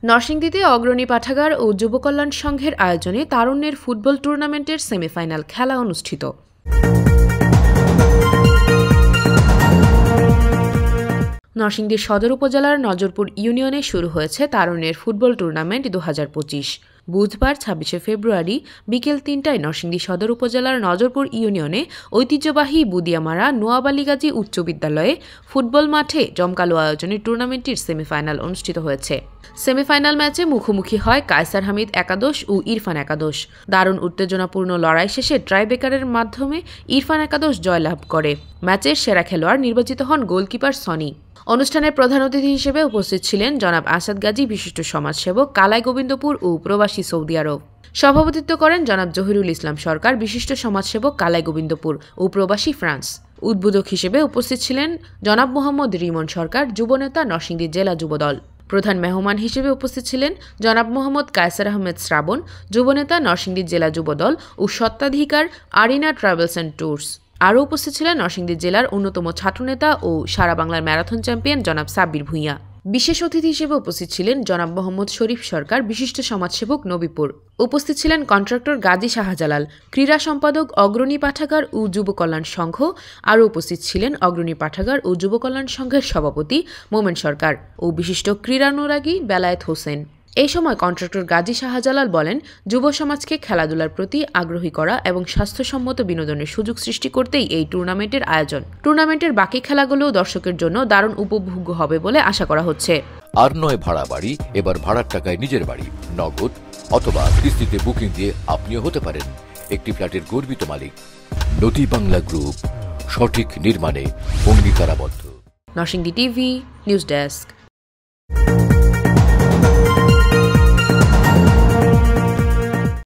নরসিংদীতে অগ্রণী পাঠাগার ও যুব কল্যাণ সংঘের আয়োজনে তারুণ্যের ফুটবল টুর্নামেন্টের সেমিফাইনাল খেলা অনুষ্ঠিত। নরসিংদী সদর উপজেলার নজরপুর ইউনিয়নে শুরু হয়েছে তারুণ্যের ফুটবল টুর্নামেন্ট 2025। বুধবার 26শে ফেব্রুয়ারি বিকেল ৩টায় নরসিংদী সদর উপজেলার নজরপুর ইউনিয়নে ঐতিহ্যবাহী বুদিয়ামারা নোয়াবালিগাজী উচ্চ বিদ্যালয়ে ফুটবল মাঠে জমকালো আয়োজনে টুর্নামেন্টটির সেমিফাইনাল অনুষ্ঠিত হয়েছে। সেমিফাইনাল ম্যাচে মুখোমুখি হয় কায়সার হামিদ একাদশ ও ইরফান একাদশ। দারুণ উত্তেজনাপূর্ণ লড়াই শেষে ট্রাইব্রেকারের মাধ্যমে ইরফান একাদশ জয়লাভ করে। ম্যাচের সেরা খেলোয়াড় নির্বাচিত হন গোলকিপার সনি। অনুষ্ঠানের প্রধান অতিথি হিসেবে উপস্থিত ছিলেন জনাব আসাদ গাজী, বিশিষ্ট সমাজসেবক, কালাই গোবিন্দপুর ও প্রবাসী সৌদি আরব। সভাপতিত্ব করেন জনাব জহিরুল ইসলাম সরকার, বিশিষ্ট সমাজসেবক, কালাই গোবিন্দপুর ও প্রবাসী ফ্রান্স। উদ্বোধক হিসেবে উপস্থিত ছিলেন জনাব মোহাম্মদ রিমন সরকার, যুবনেতা, নরসিংদী জেলা যুবদল। প্রধান মেহমান হিসেবে উপস্থিত ছিলেন জনাব মোহাম্মদ কায়সার আহমেদ শ্রাবণ, যুবনেতা, নরসিংদী জেলা যুবদল ও স্বত্বাধিকার আরিনা ট্রাভেলস অ্যান্ড ট্যুরস। আরও উপস্থিত ছিলেন নরসিংদী জেলার অন্যতম ছাত্রনেতা ও সারা বাংলার ম্যারাথন চ্যাম্পিয়ন জনাব সাব্বির ভূঁইয়া। বিশেষ অতিথি হিসেবে উপস্থিত ছিলেন জনাব মোহাম্মদ শরীফ সরকার, বিশিষ্ট সমাজসেবক, নবীপুর। উপস্থিত ছিলেন কন্ট্রাক্টর গাজী শাহজালাল, ক্রীড়া সম্পাদক, অগ্রণী পাঠাগার ও যুব কল্যাণ সংঘ। আরও উপস্থিত ছিলেন অগ্রণী পাঠাগার ও যুব কল্যাণ সংঘের সভাপতি মোমেন সরকার ও বিশিষ্ট ক্রীড়ানুরাগী বেলায়েত হোসেন। এই সময় কন্ট্রাক্টর গাজী শাহজালাল বলেন, যুব সমাজকে খেলাধুলার প্রতি আগ্রহী করা এবং স্বাস্থ্যসম্মত বিনোদনের সুযোগ সৃষ্টি করতেই এই টুর্নামেন্টের আয়োজন। টুর্নামেন্টের বাকি খেলাগুলোও দর্শকের জন্য দারুণ উপভোগ্য হবে বলে আশা করা হচ্ছে। আর নয় ভাড়া বাড়ি, এবার ভাড়ার টাকায় নিজের বাড়ি, নগদ অথবা কিস্তিতে বুকিং দিয়ে আপনিও হতে পারেন একটি ফ্ল্যাটের গর্বিত মালিক। নদী বাংলা গ্রুপ, সঠিক নির্মাণে অঙ্গীকারাবদ্ধ। Narsingdi TV news desk.